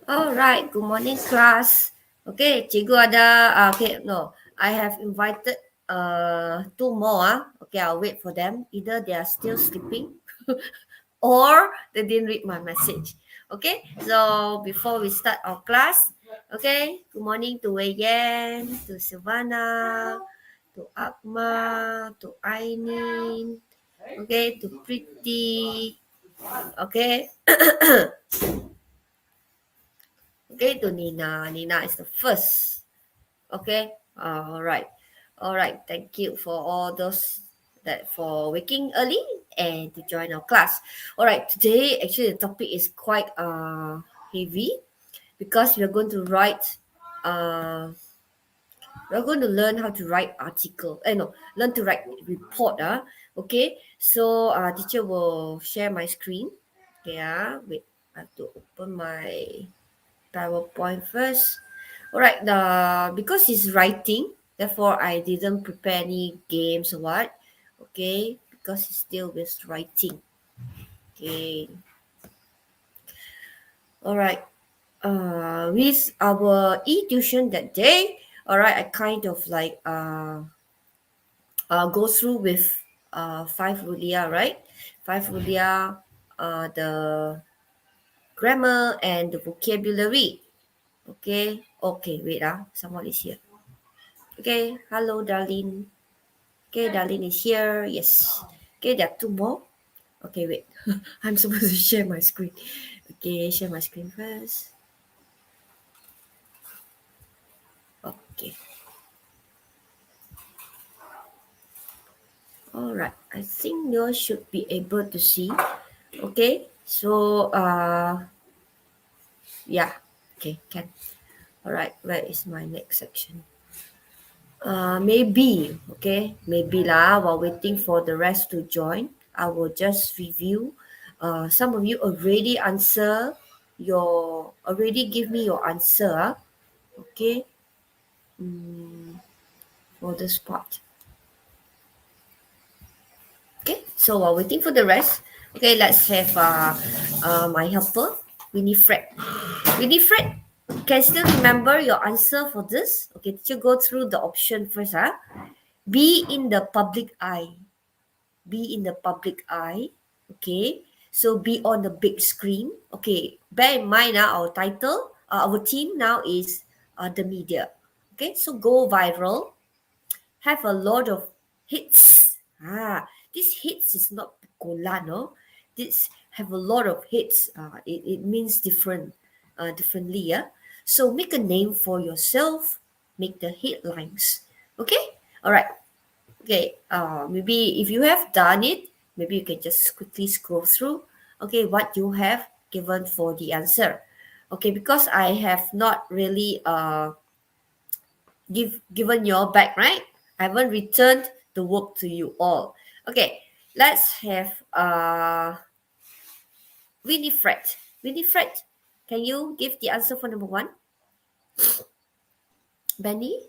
Alright, good morning class. Okay, cikgu ada, I have invited two more. Okay, I'll wait for them. Either they are still sleeping or they didn't read my message. Okay, so before we start our class, okay, good morning to Wei Yan, to Silvana, to Akma, to Ainin, okay, to Pretty, okay. Okay, to Nina. Nina is the first. Okay. All right. All right. Thank you for all those that for waking early and to join our class. All right. Today, actually, the topic is quite heavy because we are going to write. We're going to learn how to write article. No, learn to write report. Okay. So, teacher will share my screen. Okay. Wait. I have to open my PowerPoint first. All right, because he's writing, therefore I didn't prepare any games or what. Okay, because he's still with writing. Okay. All right. With our e-tuition that day, all right, I kind of like go through with five rulia, right? Five rulia, the grammar and the vocabulary. Okay. Okay, wait, someone is here. Okay, hello, Darlene. Okay, Darlene is here. Yes. Okay, there are two more. Okay, wait. I'm supposed to share my screen. Okay, share my screen first. Okay. All right. I think you should be able to see. Okay. So, yeah. Okay, can. All right. Where is my next section? Maybe. Okay. Maybe lah. While waiting for the rest to join, I will just review. Some of you already already give me your answer. Okay. For this part. Okay. So while waiting for the rest, okay, let's have my helper, Winifred. Winifred, can still remember your answer for this? Okay, did you go through the option first? Be in the public eye. Be in the public eye. Okay. So be on the big screen. Okay. Bear in mind our title, our team now is the media. Okay. So go viral. Have a lot of hits. This hits is not pikola, no. This have a lot of hits. It means differently. Yeah. So make a name for yourself. Make the headlines. Okay. All right. Okay, maybe if you have done it, maybe you can just quickly scroll through, okay, what you have given for the answer. Okay, because I have not really given your back, right? I haven't returned the work to you all. Okay, let's have Winifred. Winifred, can you give the answer for number one? Benny?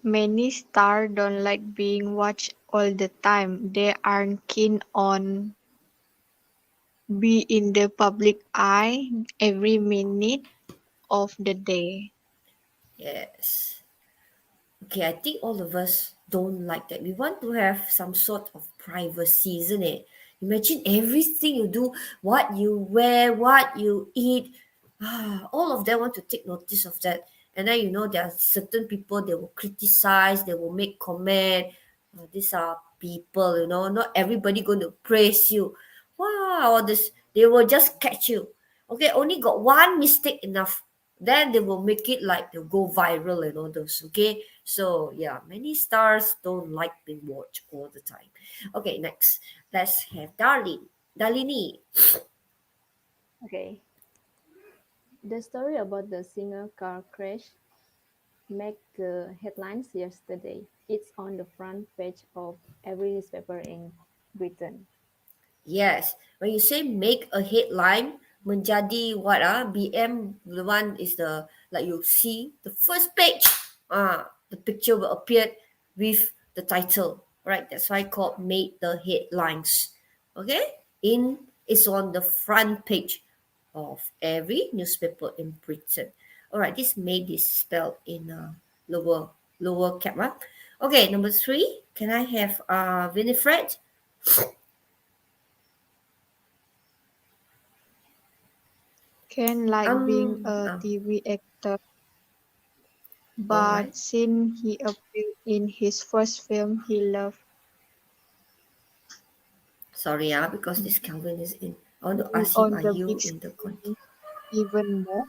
Many stars don't like being watched all the time. They aren't keen on be in the public eye every minute of the day. Yes. Okay, I think all of us don't like that. We want to have some sort of privacy, isn't it? Imagine everything you do, what you wear, what you eat. All of them want to take notice of that. And then, there are certain people, they will criticize, they will make comment. These are people, not everybody going to praise you. Wow, all this, they will just catch you. Okay, only got one mistake enough. Then they will make it like they'll go viral and all those. Okay, so yeah, many stars don't like being watched all the time. Okay, next, let's have Darlene. Darlene. Okay. The story about the singer car crash made the headlines yesterday. It's on the front page of every newspaper in Britain. Yes, when you say make a headline, menjadi what BM, the one is the, like you see the first page, the picture will appear with the title, right? That's why called made the headlines. Okay, it's on the front page. of every newspaper in Britain. All right, this made this spelled in lower cap. Huh? Okay, number 3. Can I have Winifred? Ken like being Um, a uh, TV actor, all right. but since he appeared in his first film, he loved Sorry, because this Calvin is in. I want to being ask him, on are the you big in the con? screen even more.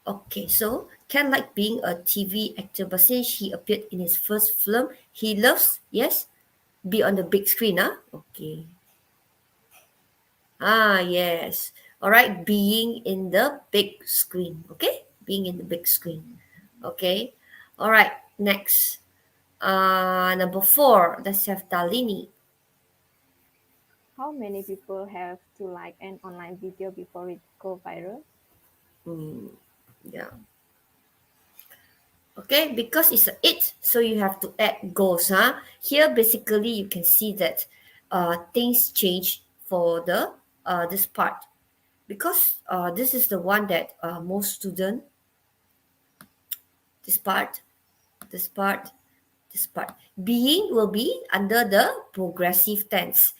Okay, so can like being a TV actor, but since he appeared in his first film, he loves, yes, be on the big screen, huh? Okay. Yes. All right, being in the big screen. Okay, being in the big screen. Okay. All right, next. Number 4, let's have Dalini. How many people have to like an online video before it go viral? Hmm, yeah. Okay, because it's a it, so you have to add goals. Huh? Here, basically, you can see that things change for the this part because this is the one that most student this part this part this part. Being will be under the progressive tense,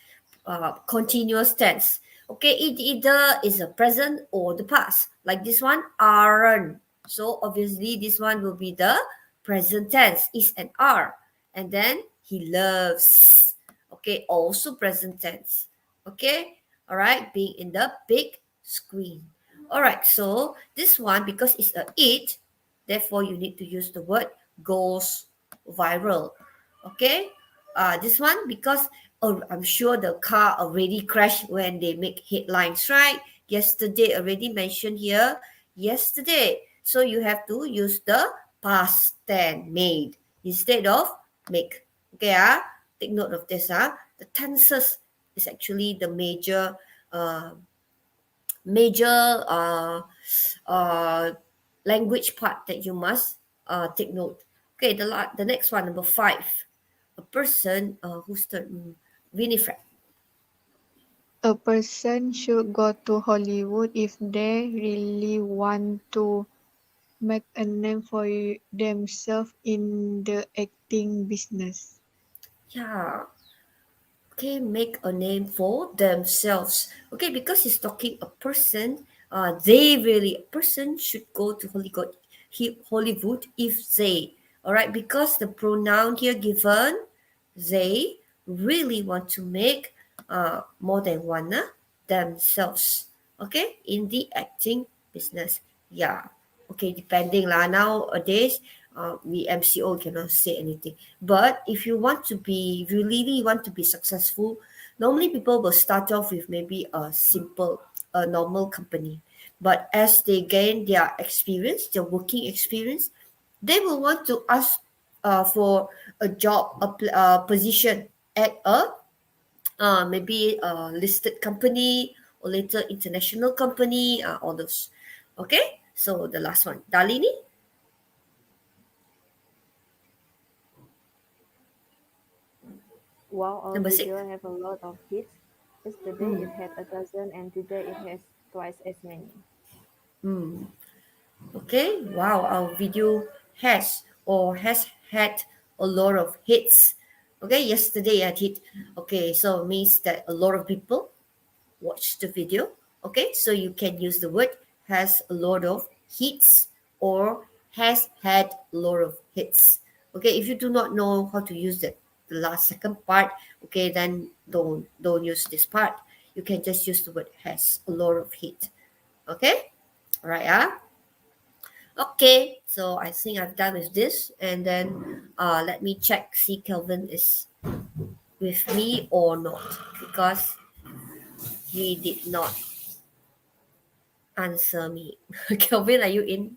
continuous tense. Okay, it either is a present or the past. Like this one, aren't. So obviously this one will be the present tense, is and are. And then he loves. Okay, also present tense. Okay, all right, being in the big screen. All right, so this one, because it's a it, therefore you need to use the word goes viral. Okay, this one because I'm sure the car already crashed when they make headlines, right? Yesterday already mentioned here, yesterday. So you have to use the past tense made instead of make. Okay, take note of this. The tenses is actually the uh, major language part that you must take note. Okay, the next one, number 5. A person who's the Winifred. A person should go to Hollywood if they really want to make a name for themselves in the acting business. Yeah, okay, make a name for themselves. Okay, because he's talking a person, they really, a person should go to Hollywood if they, all right, because the pronoun here given, they really want to make more than one themselves, okay, in the acting business. Yeah, okay, depending lah. Nowadays, we MCO cannot say anything. But if you want to be, if you really want to be successful, normally people will start off with maybe a normal company. But as they gain their experience, their working experience, they will want to ask for a job, a position at a maybe a listed company or later international company, all those. Okay, so the last one, Dalini, Wow, our number 6. video have a lot of hits. Yesterday Hmm. it had a dozen and today it has twice as many. Hmm. Okay, wow, our video has had a lot of hits. Okay, yesterday I hit. Okay, so it means that a lot of people watch the video. Okay, so you can use the word has a lot of hits or has had a lot of hits. Okay, if you do not know how to use the last second part, okay, then don't use this part. You can just use the word has a lot of hit. Okay, all right, okay. So I think I've done with this, and then let me check see Kelvin is with me or not because he did not answer me. Kelvin, are you in?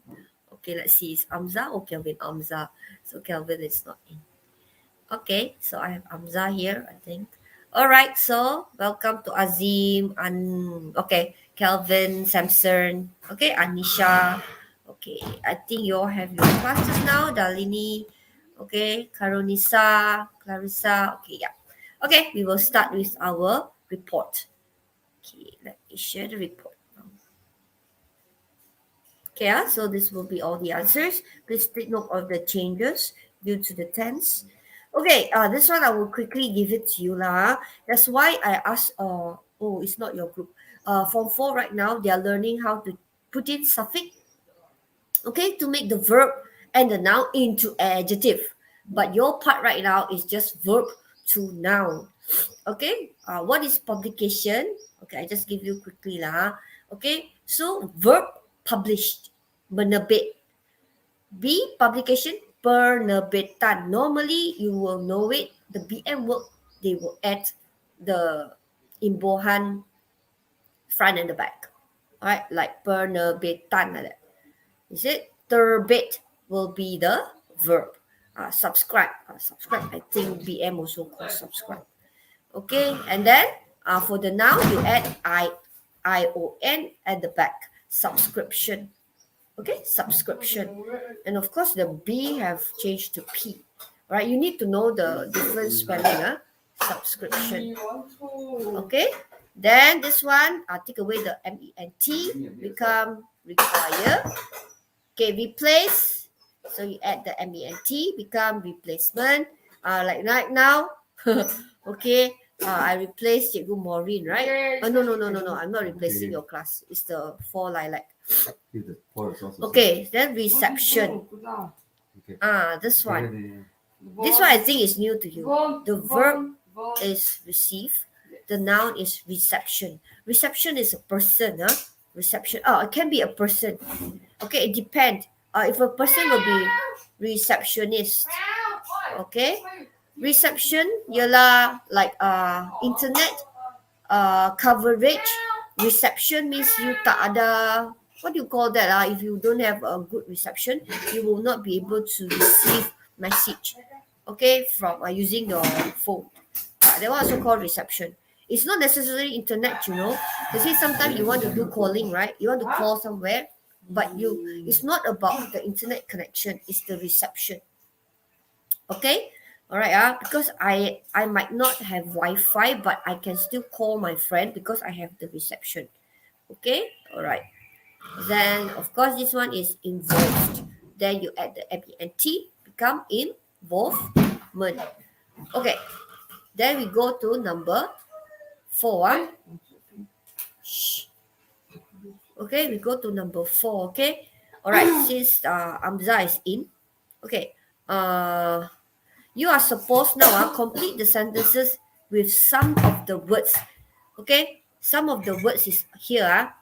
Okay, let's see. Is Amza or Kelvin? Amza. So Kelvin is not in. Okay, so I have Amza here, I think. All right, so welcome to Azim and okay, Kelvin, Samson, okay, Anisha. Okay, I think you all have your classes now. Dalini, okay, Karonisa, Clarissa. Okay, yeah. Okay, we will start with our report. Okay, let me share the report now. Okay, so this will be all the answers. Please take note of the changes due to the tense. Okay, this one I will quickly give it to you lah. That's why I asked. Oh, it's not your group. Form 4 right now they are learning how to put in suffix. Okay, to make the verb and the noun into adjective. But your part right now is just verb to noun. Okay, what is publication? Okay, I just give you quickly lah. Okay, so verb published, menerbit. B publication, penerbitan. Normally you will know it. The BM work they will add the imbuhan front and the back. Alright, like penerbitan like that. Is it? Terbit will be the verb. Subscribe. Subscribe. I think BM also called subscribe. Okay, and then for the noun you add ION at the back. Subscription. Okay, subscription. And of course the B have changed to P. Right, you need to know the different spelling. Subscription. Okay, then this one take away the MENT, become require. Okay, replace. So you add the MENT, become replacement. Like right now. Okay, I replaced Cikgu Maureen, right? Oh, no. I'm not replacing your class. It's the 4 lilac. Okay, then reception. This one. This one I think is new to you. The verb is receive. The noun is reception. Reception is a person, Reception. It can be a person. Okay, it depends. If a person will be receptionist. Okay. Reception ialah like internet coverage. Reception means you tak ada, what do you call that? If you don't have a good reception, you will not be able to receive message. Okay, from using your phone. That one also called reception. It's not necessarily internet, You see, sometimes you want to do calling, right? You want to call somewhere, but it's not about the internet connection. It's the reception. Okay. All right, because I might not have Wi-Fi, but I can still call my friend because I have the reception. Okay, all right. Then of course this one is involved. Then you add the MENT, become involvement. Okay, then we go to number 4. Okay, we go to number 4. Okay, all right. Since Amza is in, okay. You are supposed now complete the sentences with some of the words. Okay, some of the words is here.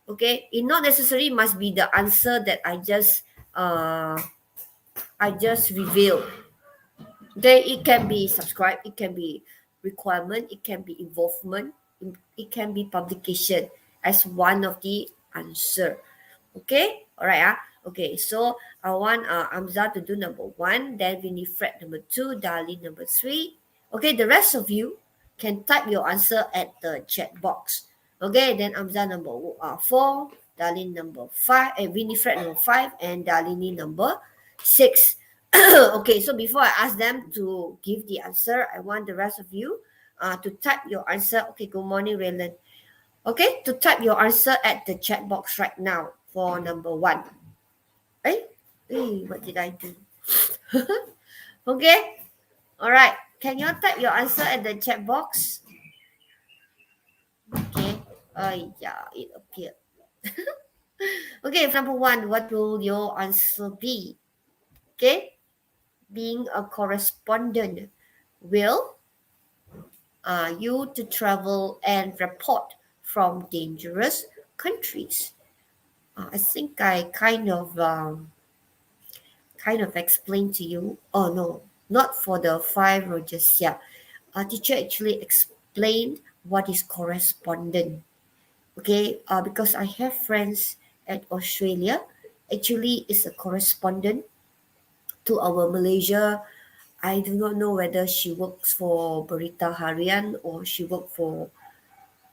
Okay, it not necessarily must be the answer that I just revealed. Okay, it can be subscribe, it can be requirement, it can be involvement, it can be publication as one of the answer. Okay, all right. Okay, so I want Amza to do number 1, then Winifred number 2, Darlene number 3. Okay, the rest of you can type your answer at the chat box. Okay, then Amza number 4, Darlene number 5, Winifred number 5, and Darlene number 6. Okay, so before I ask them to give the answer, I want the rest of you to type your answer. Okay, good morning, Raylan. Okay, to type your answer at the chat box right now for number 1. What did I do? Okay, all right. Can you type your answer at the chat box? Okay. Yeah, it appeared. Okay, number 1, what will your answer be? Okay, being a correspondent will you to travel and report from dangerous countries. I think I kind of explained to you. Oh no, not for the 5 Rogers. Yeah, our teacher actually explained what is correspondent. Okay, because I have friends at Australia. Actually, is a correspondent to our Malaysia. I do not know whether she works for Berita Harian or she works for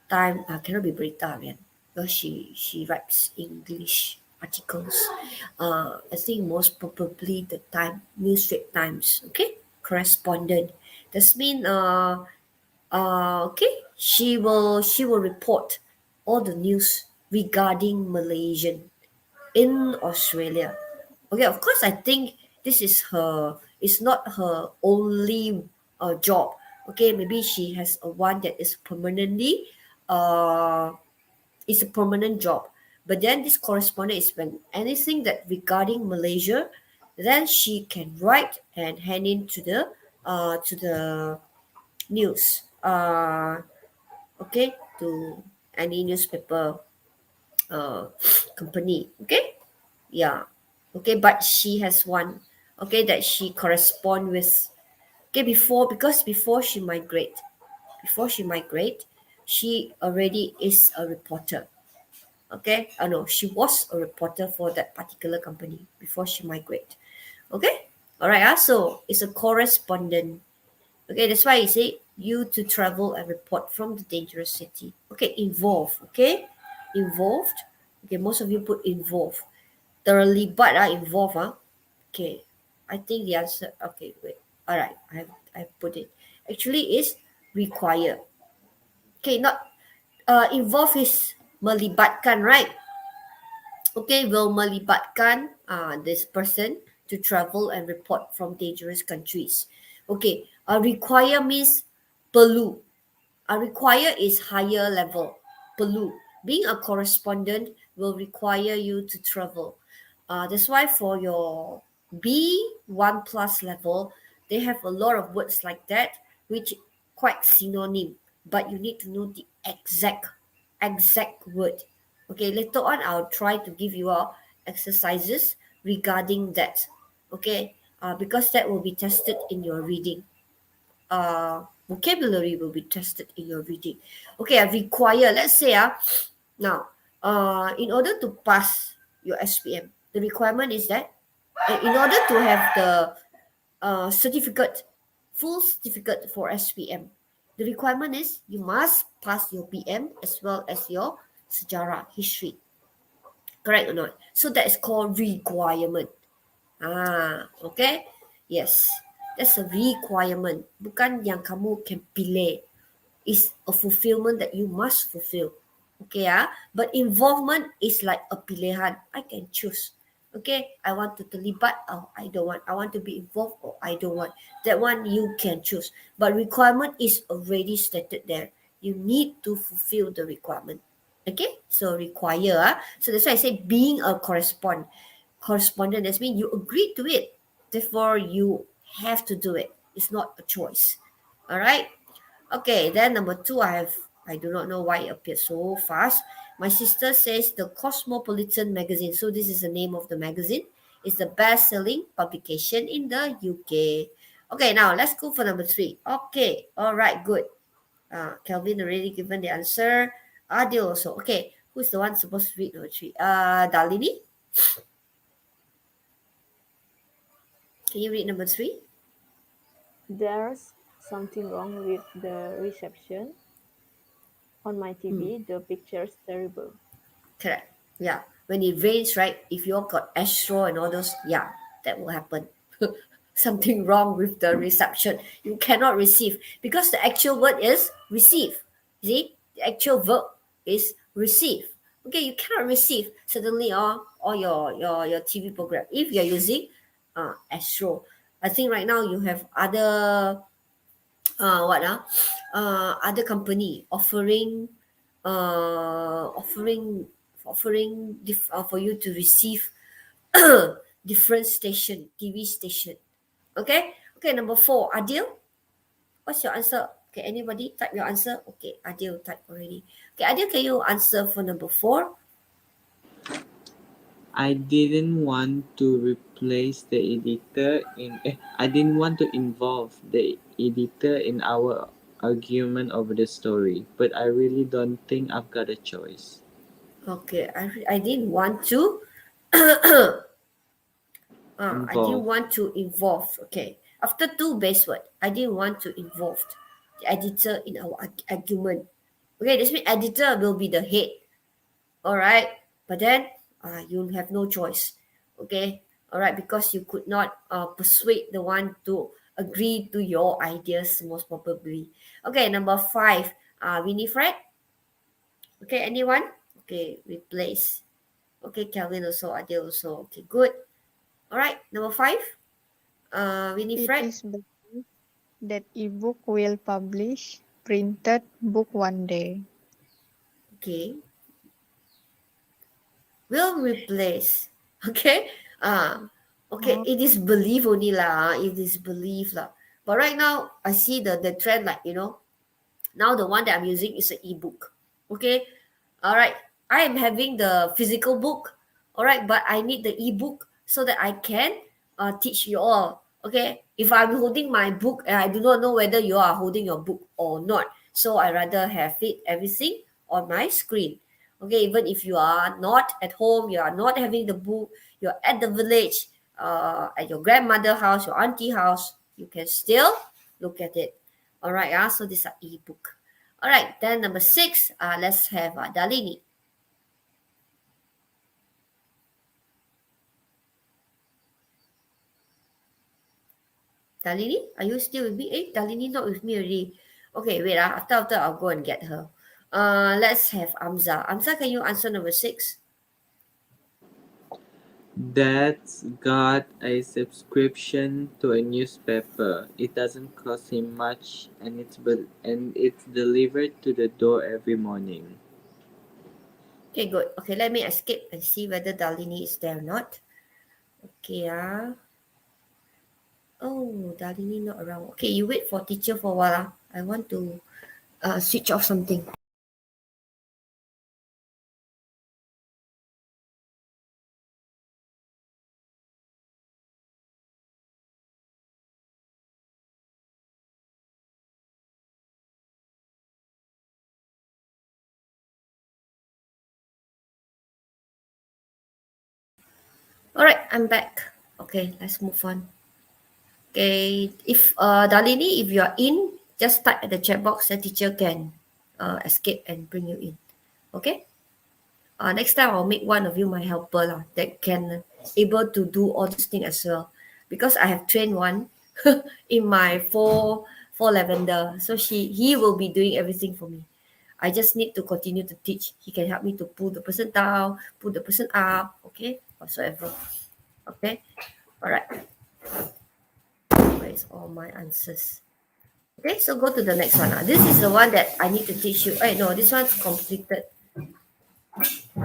Time. Cannot be Berita Harian because she writes English articles. I think most probably the Time, News Straits Times. Okay, correspondent. That means okay, she will report all the news regarding Malaysian. in Australia. Okay, of course, I think this is her. It's not her only job. Okay, maybe she has a one that is permanently. It's a permanent job. But then this correspondent is when anything that regarding Malaysia, then she can write and hand in to the news. Okay, to any newspaper uh, company. Okay, yeah. Okay, but she has one. Okay, that she correspond with. Okay, before she migrate, she already is a reporter. Okay, no, she was a reporter for that particular company before she migrate. Okay, all right. So it's a correspondent. Okay, that's why I say you to travel and report from the dangerous city. Okay, involved. Okay, involved. Okay, most of you put involved. Thoroughly, but involved. Okay, I think the answer. Okay, wait. All right, I put it. Actually, is require. Okay, not involve is melibatkan, right? Okay, will melibatkan this person to travel and report from dangerous countries. Okay, require means perlu. Require is higher level. Perlu. Being a correspondent will require you to travel. That's why for your B1 plus level, they have a lot of words like that, which quite synonym, but you need to know the exact word. Okay, later on I'll try to give you all exercises regarding that. Okay, because that will be tested in your reading. Vocabulary will be tested in your reading. Okay, I require, let's say, now, in order to pass your SPM, the requirement is that in order to have the certificate, full certificate for SPM, the requirement is you must pass your PM as well as your sejarah, history. Correct or not? So that is called requirement. Okay? Yes. That's a requirement. Bukan yang kamu can pilih. It's a fulfillment that you must fulfill. Okay, but involvement is like a pilihan. I can choose. Okay, I want to terlibat or I don't want. I want to be involved or I don't want. That one you can choose. But requirement is already stated there. You need to fulfill the requirement. Okay, so require. So that's why I say being a correspondent, that means you agree to it. Therefore, you have to do it. It's not a choice. All right. Okay, then number two, I do not know why it appeared so fast. My sister says the Cosmopolitan magazine. So this is the name of the magazine. It's the best-selling publication in the UK. Okay, now let's go for number three. Okay, all right, good. Kelvin already given the answer. Adil also. Okay, who's the one supposed to read number three? Dalini? Can you read number three? There's something wrong with the reception. On my TV, the picture's terrible. Correct. Yeah. When it rains, right? If you all got Astro and all those, yeah, that will happen. Something wrong with the reception. You cannot receive because the actual word is receive. See, the actual verb is receive. Okay, you cannot receive suddenly all your TV program if you're using Astro. I think right now you have other other company offering for you to receive different station, TV station. Okay, number four, Adil, what's your answer? Okay, anybody type your answer? Okay, Adil type already. Okay, Adil, can you answer for number four? I didn't want to replace the editor I didn't want to involve the editor in our argument over the story, but I really don't think I've got a choice. Okay, I didn't want to I didn't want to involve. Okay, after two base word, I didn't want to involve the editor in our argument. Okay, this means editor will be the head. All right, but then you have no choice. Okay, all right, because you could not persuade the one to agree to your ideas most probably. Okay, number five, Winifred. Okay, anyone? Okay, replace. Okay, Calvin also, Adele also. Okay, good. All right, number 5. It Winifred. is believed that ebook will publish printed book one day. Okay, will replace. Okay. Okay, Oh, it is belief only lah. It is belief lah. But right now, I see the trend, like, now the one that I'm using is an ebook. Okay. All right. I am having the physical book. All right. But I need the ebook so that I can teach you all. Okay. If I'm holding my book and I do not know whether you are holding your book or not. So I rather have it everything on my screen. Okay. Even if you are not at home, you are not having the book, you're at the village, at your grandmother house, your auntie house, you can still look at it. All right, so this is an ebook. All right, then number 6, let's have Dalini. Dalini, are you still with me? Dalini not with me already. Okay, wait, after I'll go and get her. Let's have Amza. Amza, can you answer number 6? Dad's got a subscription to a newspaper. It doesn't cost him much, and it's delivered to the door every morning. Okay, good. Okay, let me escape and see whether Dalini is there or not. Okay, Oh, Dalini not around. Okay, you wait for teacher for a while. I want to switch off something. All right, I'm back. Okay, let's move on. Okay, if Dalini, if you are in, just type at the chat box. The teacher can escape and bring you in. Okay. Next time I'll make one of you my helper lah, that can able to do all this thing as well, because I have trained one in my four lavender. So he will be doing everything for me. I just need to continue to teach. He can help me to pull the person down, pull the person up. Okay, whatsoever. Okay. All right. Where is all my answers? Okay, so go to the next one. This is the one that I need to teach you. No, this one's completed.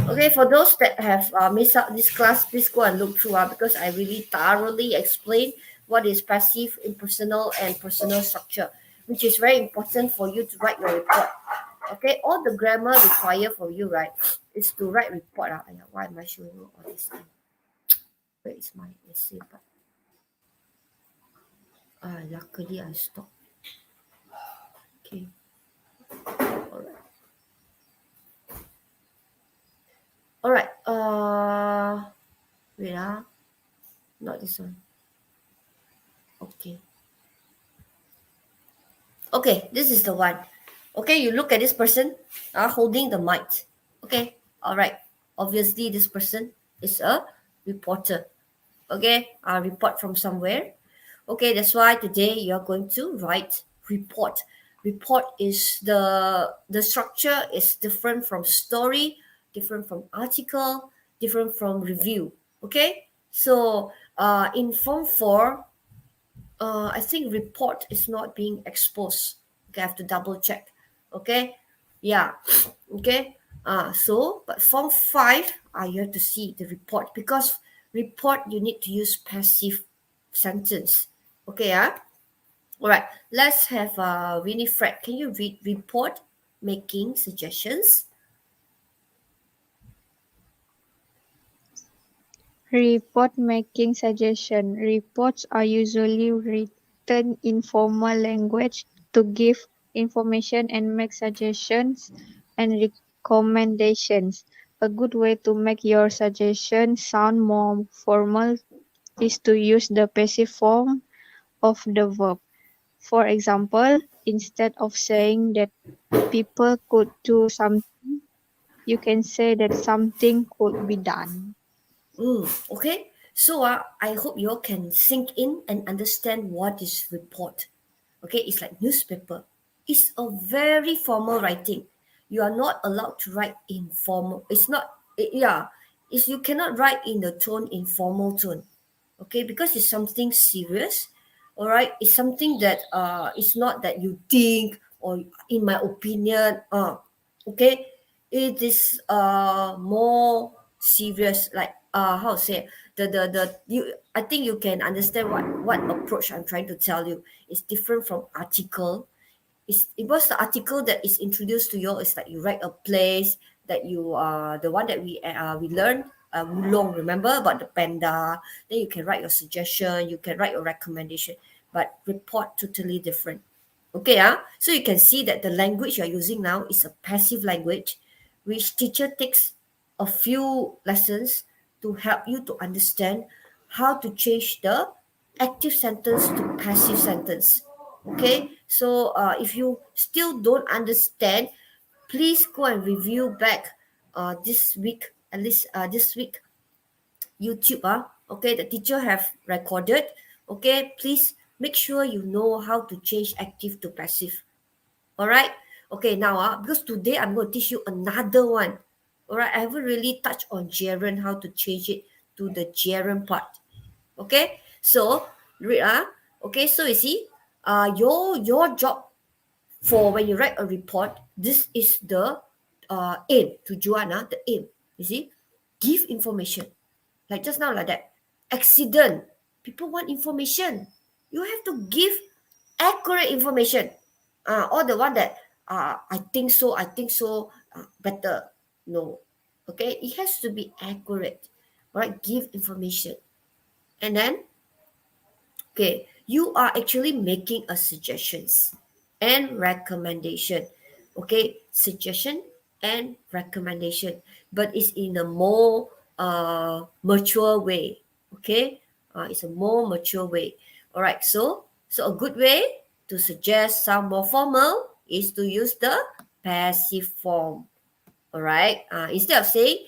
Okay, for those that have missed out this class, please go and look through because I really thoroughly explain what is passive, impersonal, and personal structure, which is very important for you to write your report. Okay, all the grammar required for you, right, is to write report. Why am I showing you all this thing? Where is my essay? Luckily I stopped. Okay. All right. All right. Wait. Not this one. Okay. Okay, this is the one. Okay, you look at this person holding the mic. Okay. All right. Obviously, this person is a reporter. Okay. A report from somewhere. Okay, that's why today you are going to write report. Report is the structure is different from story, different from article, different from review. Okay, so in form 4, I think report is not being exposed. Okay, I have to double check. Okay, yeah, okay. So but form 5, you have to see the report, because report you need to use passive sentence. Okay, all right. Let's have Winifred. Can you read report making suggestions? report making suggestion. Reports are usually written in formal language to give information and make suggestions and recommendations. A good way to make your suggestion sound more formal is to use the passive form of the verb. For example, instead of saying that people could do something, you can say that something could be done. Okay. So I hope you all can sink in and understand what is report. Okay, it's like newspaper. It's a very formal writing. You are not allowed to write informal. It's not. Yeah, is you cannot write in the tone, in formal tone, okay, because it's something serious. All right, it's something that it's not that you think or in my opinion, okay, it is more serious, like how to say, the you, I think you can understand what approach I'm trying to tell you. It's different from article. It was the article that is introduced to you. It's like you write a place that you the one that we learned, Wulong, remember about the panda. Then you can write your suggestion, you can write your recommendation, but report totally different. Okay, so you can see that the language you're using now is a passive language, which teacher takes a few lessons to help you to understand how to change the active sentence to passive sentence. Okay, so if you still don't understand, please go and review back this week, at least this week YouTube. Okay, the teacher have recorded. Okay, please make sure you know how to change active to passive. All right. Okay, now because today I'm going to teach you another one. All right, I haven't really touched on gerund, how to change it to the gerund part. Okay, so read. Okay, so you see, your job for when you write a report, this is the aim, tujuan, the aim. You see, give information. Like just now, like that. Accident. People want information. You have to give accurate information. Or the one that I think so, better. No. Okay, it has to be accurate. All right, give information. And then, okay, you are actually making a suggestions and recommendation. Okay, suggestion and recommendation, but it's in a more mature way. Okay, it's a more mature way. All right, so a good way to suggest some more formal is to use the passive form. All right, instead of saying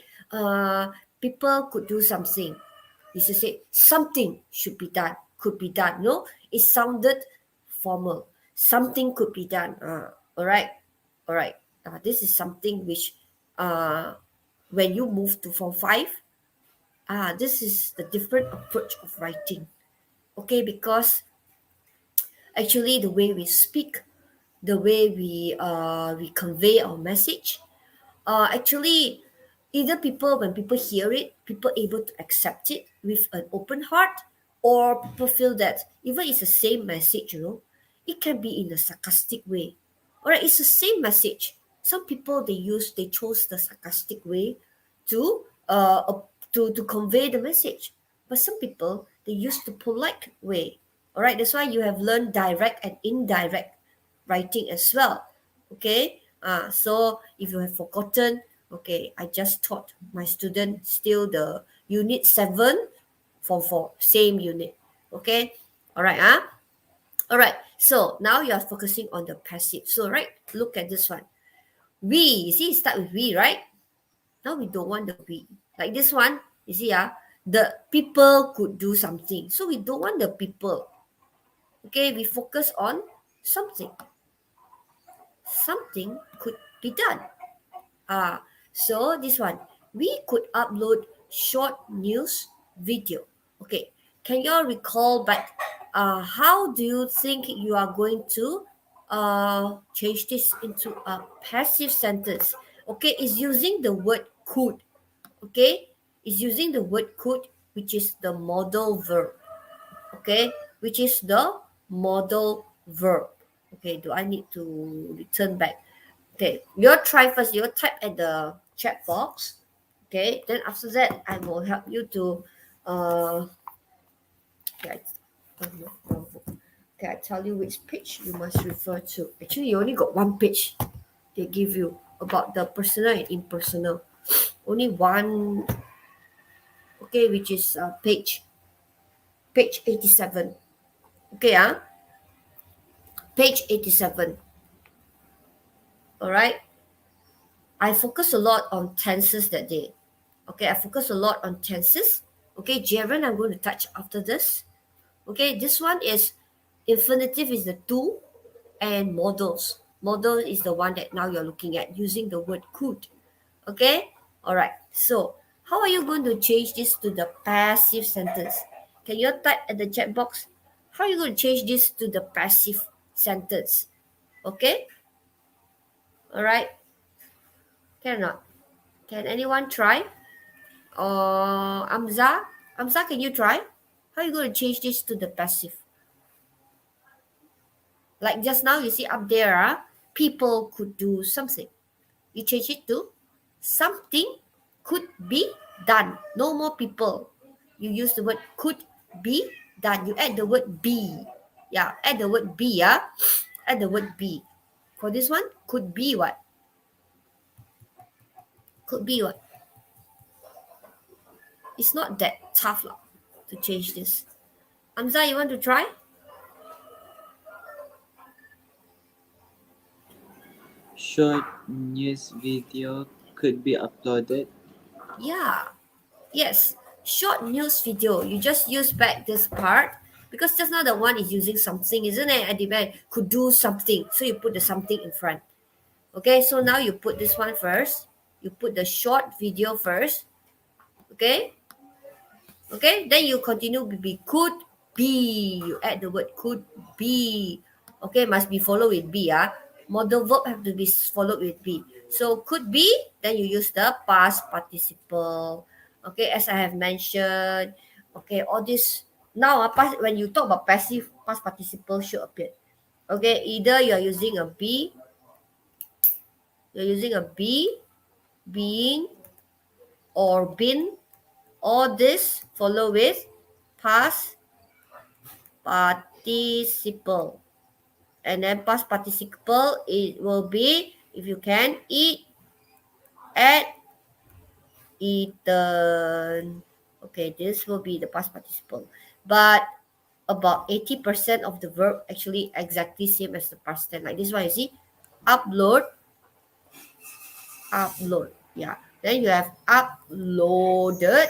people could do something, you should say something should be done, could be done. No, it sounded formal. Something could be done. All right, all right. This is something which, when you move to form 5, this is the different approach of writing. Okay, because actually the way we speak, the way we convey our message, actually either people, when people hear it, people able to accept it with an open heart, or people feel that even it's the same message, it can be in a sarcastic way. All right, it's the same message. Some people, they chose the sarcastic way to to convey the message, but some people, they use the polite way. All right, that's why you have learned direct and indirect writing as well. Okay, so if you have forgotten, okay, I just taught my student still the unit 7 form 4, same unit. Okay, all right, all right, so now you are focusing on the passive. So right, look at this one. We, you see, start with we, right? Now we don't want the we. Like this one, you see, the people could do something. So we don't want the people. Okay, we focus on something. Something could be done. So this one, we could upload short news video. Okay, can you all recall back? How do you think you are going to change this into a passive sentence? Okay, it's using the word could. Okay, it's using the word could, which is the modal verb. Okay, which is the modal verb. Okay, do I need to return back? Okay, you try first. You type at the chat box. Okay, then after that, I will help you to. Okay, okay, I tell you which page you must refer to. Actually, you only got one page. They give you about the personal and impersonal. Only one. Okay, which is page 87. Okay, page 87. All right. I focus a lot on tenses that day. Okay, I focus a lot on tenses. Okay, gerund I'm going to touch after this. Okay, this one is infinitive is the to, and modals. Modal is the one that now you're looking at using the word could. Okay, all right. So How are you going to change this to the passive sentence? Can you type at the chat box? How are you going to change this to the passive sentence? Okay? All right? Can or not? Can anyone try? Or Amza? Amza, can you try? How are you going to change this to the passive? Like just now, you see up there, people could do something. You change it to something could be done. No more people. You use the word could be done. You add the word be. Yeah, add the word be. Yeah, add the word be. For this one, could be what? Could be what? It's not that tough to change this. Amza, you want to try? Short news video could be uploaded. Yeah. Yes. Short news video. You just use back this part because just now the one is using something, isn't it? At the back could do something. So you put the something in front. Okay, so now you put this one first. You put the short video first. Okay. Okay, then you continue to be could be. You add the word could be. Okay, must be followed with be. Modal verb have to be followed with be. So could be, then you use the past participle. Okay, as I have mentioned. Okay, all this now when you talk about passive, past participle should appear. Okay, either you are using a be, you're using a be, being, or been. All this follow with past participle. And then past participle, it will be, if you can, eat, ate, eaten. Okay, this will be the past participle. But about 80% of the verb actually exactly same as the past tense. Like this one, you see, upload, upload. Yeah. Then you have uploaded.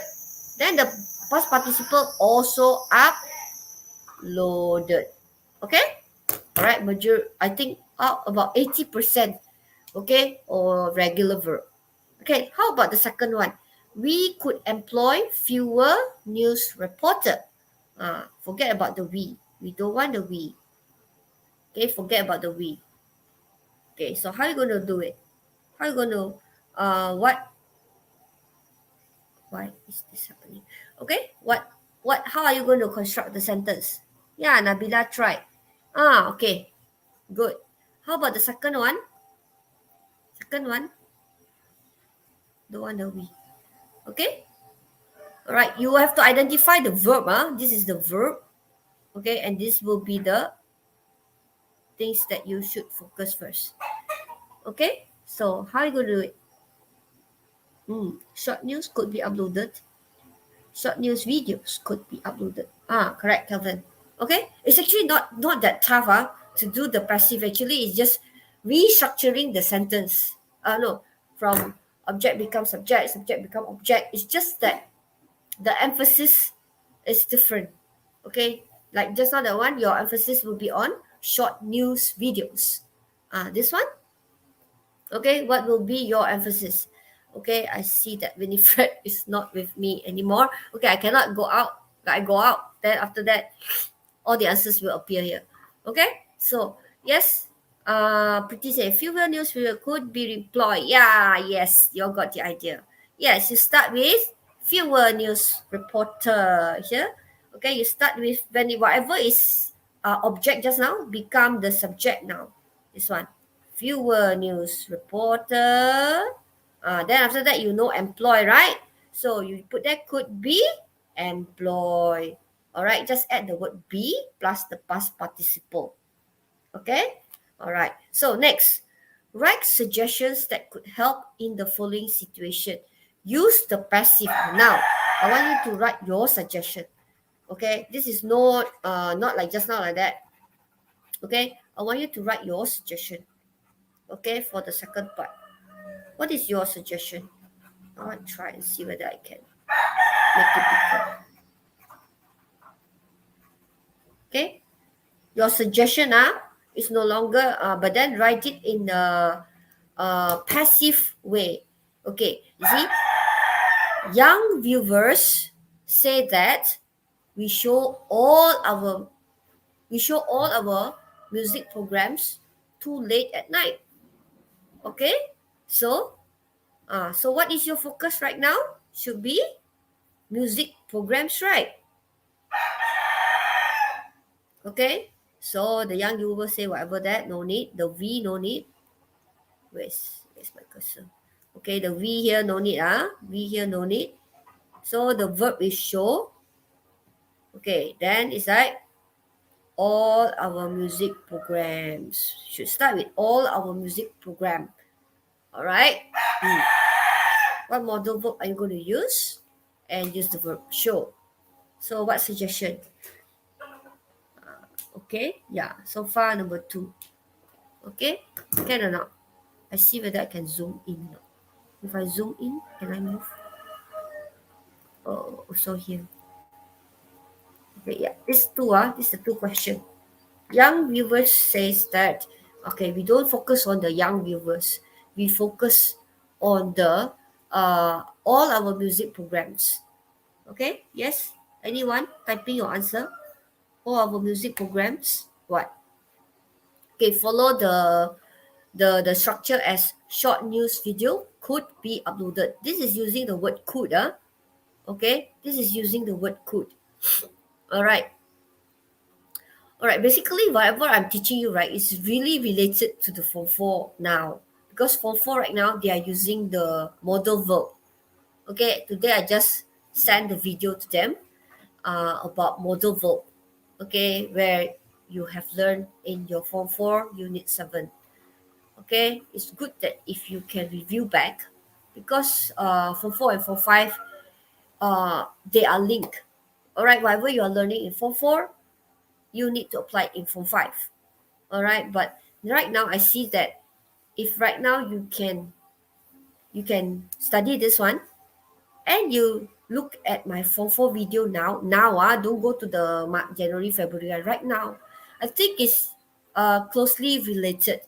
Then the past participle also uploaded. Okay? All right, I think about 80%, okay, or regular verb. Okay, how about the second one? We could employ fewer news reporter. Forget about the we. We don't want the we. Okay, forget about the we. Okay, so how are you going to do it? How are you going to, why is this happening? Okay, how are you going to construct the sentence? Yeah, Nabila tried. Okay, good. How about the second one? Second one, the one that we. Okay? All right, you have to identify the verb. This is the verb. Okay, and this will be the things that you should focus first. Okay? So, how are you going to do it? Short news could be uploaded. Short news videos could be uploaded. Correct, Kelvin. Okay? It's actually not that tough to do the passive. Actually, it's just restructuring the sentence. No, from object becomes subject, subject become object. It's just that the emphasis is different. Okay, like just now that one, your emphasis will be on short news videos. This one, okay, what will be your emphasis? Okay, I see that Winifred is not with me anymore. Okay, I cannot go out. I go out, then after that, all the answers will appear here. Okay, so yes, Pretty say fewer news video could be employed. Yeah, yes, you got the idea. Yes, you start with fewer news reporter here. Okay, you start with when whatever is object just now become the subject now. This one, fewer news reporter. Then after that, you know employ, right? So you put that could be employ. All right, just add the word be plus the past participle. Okay, all right. So next, write suggestions that could help in the following situation. Use the passive. Now, I want you to write your suggestion. Okay, this is not like just now like that. Okay, I want you to write your suggestion. Okay, for the second part. What is your suggestion? I want to try and see whether I can make it bigger. Okay, your suggestion is no longer, but then write it in a passive way. Okay, you see, young viewers say that we show all our music programs too late at night. Okay, so so what is your focus right now? Should be music programs, right? Okay, so the young viewer say whatever that, no need. The V, no need. Where's my cursor? Okay, the V here, no need. V here, no need. So the verb is show. Okay, then it's like all our music programs. Should start with all our music program. All right. What modal verb are you going to use? And use the verb show. So what suggestion? Okay, yeah. So far number 2. Okay, can or not? I see whether I can zoom in. If I zoom in, can I move? Oh, also here. Okay, yeah. This is the 2 question. Young viewers says that, okay, we don't focus on the young viewers. We focus on the all our music programs. Okay, yes? Anyone typing your answer? All our music programs. What? Okay, follow the structure as short news video could be uploaded. This is using the word could. Okay, this is using the word could. All right. All right, basically whatever I'm teaching you, right, is really related to the Form 4 now. Because Form 4 right now, they are using the modal verb. Okay, today I just sent the video to them about modal verb. Okay, where you have learned in your Form 4 Unit 7. Okay, it's good that if you can review back because Form 4 and Form 5, they are linked. All right, whatever you are learning in Form 4, you need to apply it in Form 5. All right, but right now I see that if right now you can study this one and you look at my Form 4 video now, don't go to the January, February, right now, I think it's closely related.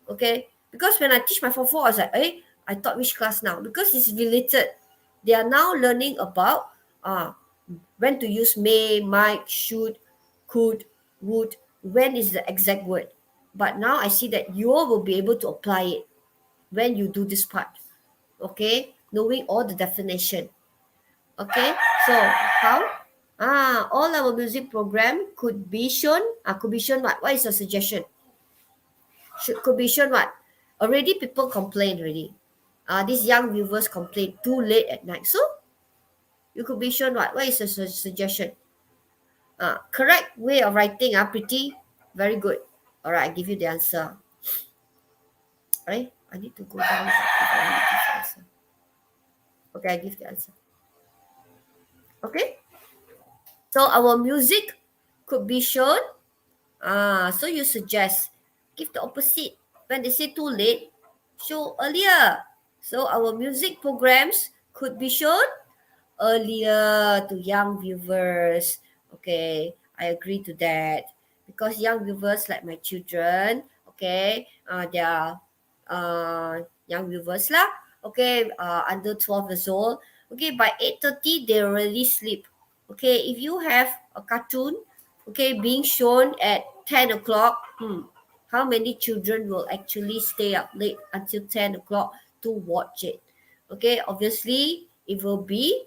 Okay, because when I teach my Form 4, I was like, hey, I taught which class now? Because it's related. They are now learning about when to use may, might, should, could, would, when is the exact word. But now I see that you all will be able to apply it when you do this part. Okay, knowing all the definition. Okay, so how? All our music program could be shown. Could be shown what? What is your suggestion? Could be shown what? Already people complain already. These young viewers complain too late at night. So you could be shown what? What is your suggestion? Correct way of writing. Pretty. Very good. All right, I give you the answer. Right? I need to go down if I want to give the answer. Okay, I give the answer. Okay. So our music could be shown. So you suggest give the opposite. When they say too late, show earlier. So our music programs could be shown earlier to young viewers. Okay, I agree to that. Because young viewers like my children, okay, they are young viewers lah. Okay, under 12 years old. Okay, by 8:30 they already sleep. Okay, if you have a cartoon, okay, being shown at 10 o'clock, how many children will actually stay up late until 10 o'clock to watch it? Okay, obviously it will be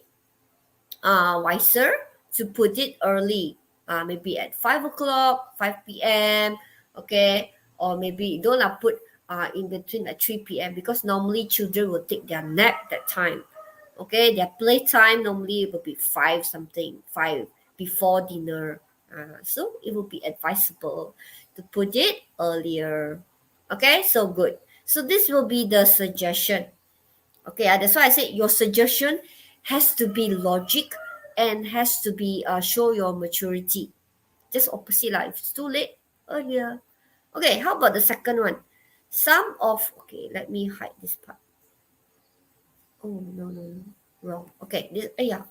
wiser to put it early, maybe at 5 o'clock, 5 p.m. Okay, or maybe don't put in between at 3 p.m. because normally children will take their nap that time. Okay, their playtime normally will be 5 before dinner. So it will be advisable to put it earlier. Okay, so good. So this will be the suggestion. Okay, that's why I said your suggestion has to be logic and has to be show your maturity. Just opposite lah. If it's too late, earlier. Okay, how about the second one? Okay, let me hide this part. Oh, no, wrong. Okay, yeah.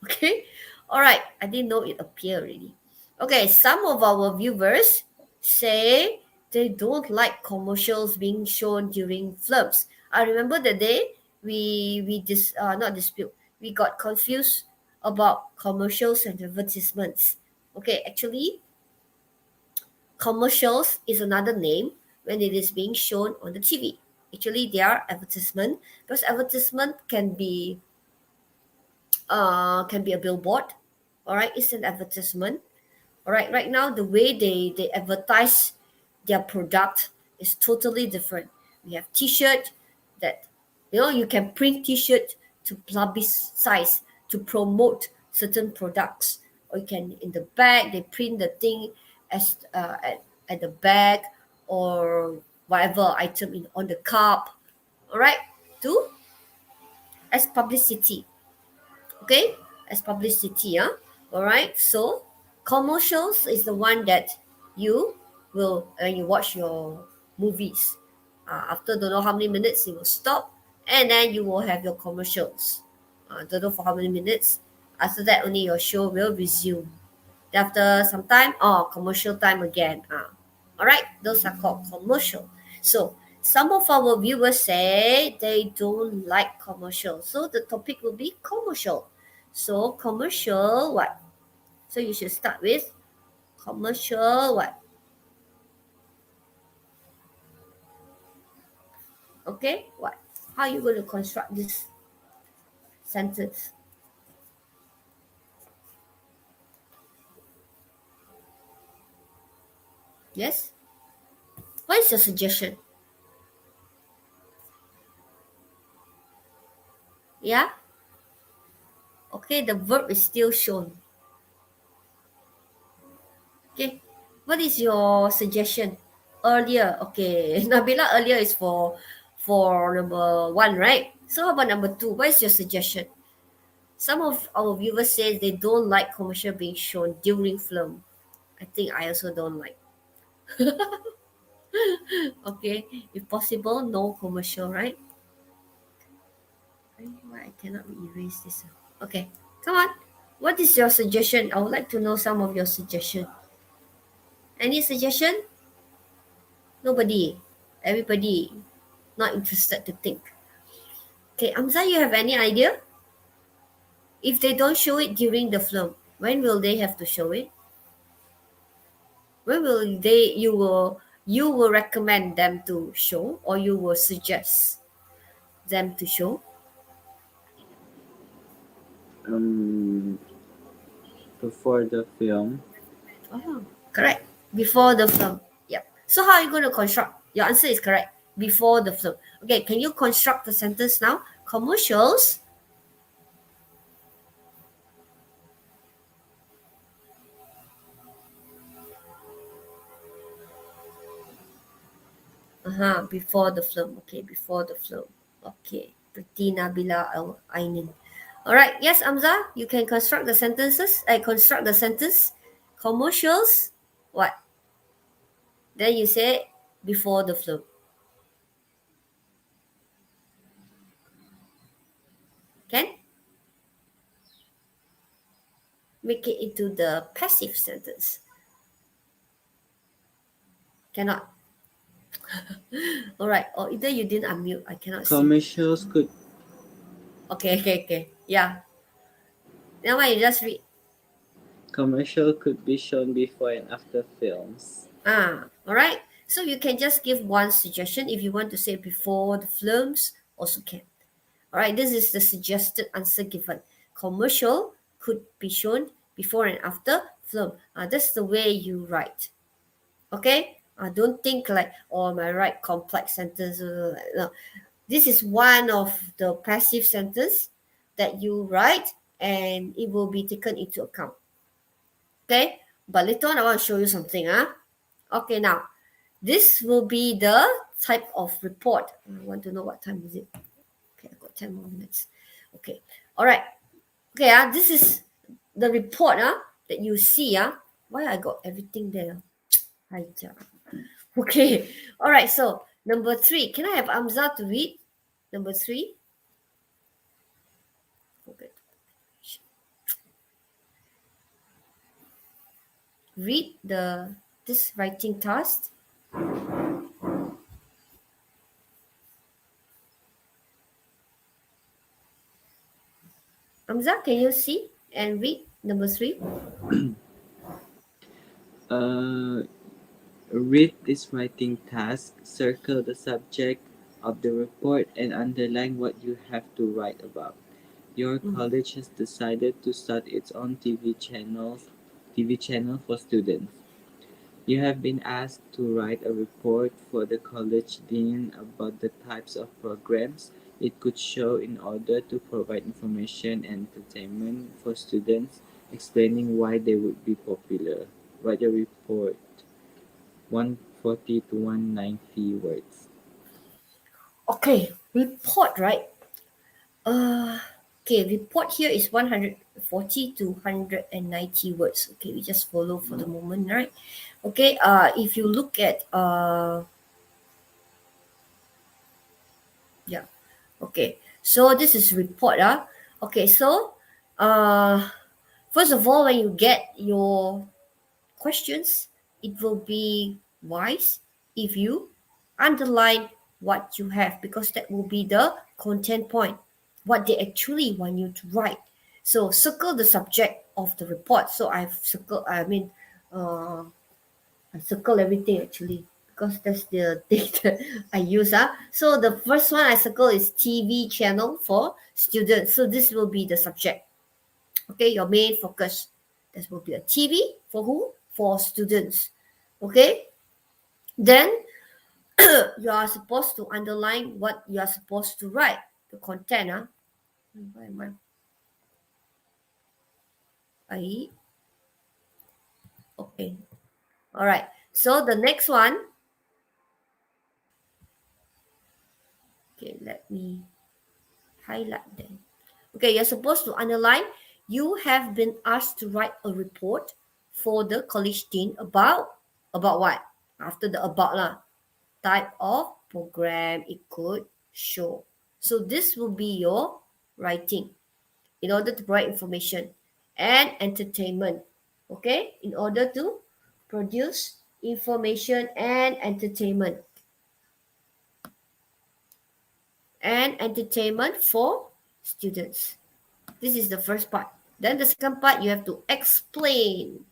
Okay, all right. I didn't know it appeared already. Okay, some of our viewers say they don't like commercials being shown during films. I remember the day not dispute. We got confused about commercials and advertisements. Okay, actually, commercials is another name when it is being shown on the TV. Actually, they are advertisement because advertisement can be a billboard. All right, it's an advertisement. All right, right now the way they advertise their product is totally different. We have T-shirt that you can print T-shirt to publicize, to promote certain products, or you can in the back they print the thing as at the back or whatever item on the cup. All right, to as publicity. Okay, as publicity. All right, so commercials is the one that you will when you watch your movies, after don't know how many minutes it will stop, and then you will have your commercials, don't know for how many minutes. After that only your show will resume. Then after some time, commercial time again. All right, those are called commercial. So some of our viewers say they don't like commercial, so the topic will be commercial. So commercial what? So you should start with commercial what? Okay, what? How are you going to construct this sentence? Yes? What is your suggestion? Yeah? Okay, the verb is still shown. Okay, what is your suggestion? Earlier, okay. Nabila, earlier is for number 1, right? So how about number 2? What is your suggestion? Some of our viewers say they don't like commercial being shown during film. I think I also don't like. Okay, if possible, no commercial, right? Why I cannot erase this? Okay, come on. What is your suggestion? I would like to know some of your suggestion. Any suggestion? Nobody. Everybody not interested to think. Okay, Amza, you have any idea? If they don't show it during the film, when will they have to show it? When will you will recommend them to show, or you will suggest them to show? Before the film. Oh, correct. Before the film. Yep. So how are you going to construct? Your answer is correct. Before the film. Okay, can you construct the sentence now? Commercials. Before the film. Okay, before the film. Okay. Pretty Nabila Ainin. All right. Yes, Amza, you can construct the sentences. Construct the sentence. Commercials. What? Then you say before the film. Can? Make it into the passive sentence. Cannot. All right. Or either you didn't unmute. I cannot see. Commercials could Okay. Yeah. Now you just read. commercial could be shown before and after films. All right. So you can just give one suggestion. If you want to say before the films, also can. All right. This is the suggested answer given. Commercial could be shown before and after film. That's the way you write. Okay. Don't think like, oh, am I write complex sentence? No. This is one of the passive sentence that you write, and it will be taken into account. Okay, but later on I want to show you something. Okay, now this will be the type of report. I want to know what time is it. Okay, I got 10 more minutes. Okay, all right. Okay, this is the report that you see. Why I got everything there? Okay, all right. So number 3, can I have Amza to read? Number 3. Okay. Read this writing task. Hamza, can you see and read number 3? Read this writing task, circle the subject of the report, and underline what you have to write about. Your college has decided to start its own TV channel for students. You have been asked to write a report for the college dean about the types of programs it could show in order to provide information and entertainment for students, explaining why they would be popular. Write a report, 140 to 190 words. Okay, report, right? Okay, report here is 140 to 190 words. Okay, we just follow for the moment, right? Okay, if you look at, yeah, okay, so this is report. Okay, so first of all, when you get your questions, it will be wise if you underline what you have, because that will be the content point, what they actually want you to write. So circle the subject of the report. So I've circled, I circle everything actually, because that's the thing that I use. So the first one I circle is TV channel for students. So this will be the subject. Okay, your main focus. This will be a TV for who? For students. Okay, then you are supposed to underline what you are supposed to write, the content. Why am I? Okay, all right. So the next one. Okay, let me highlight them. Okay, you're supposed to underline. You have been asked to write a report for the college dean about what? After the about lah, type of program it could show. So this will be your writing in order to provide information and entertainment. Okay, in order to produce information and entertainment for students. This is the first part. Then the second part, you have to explain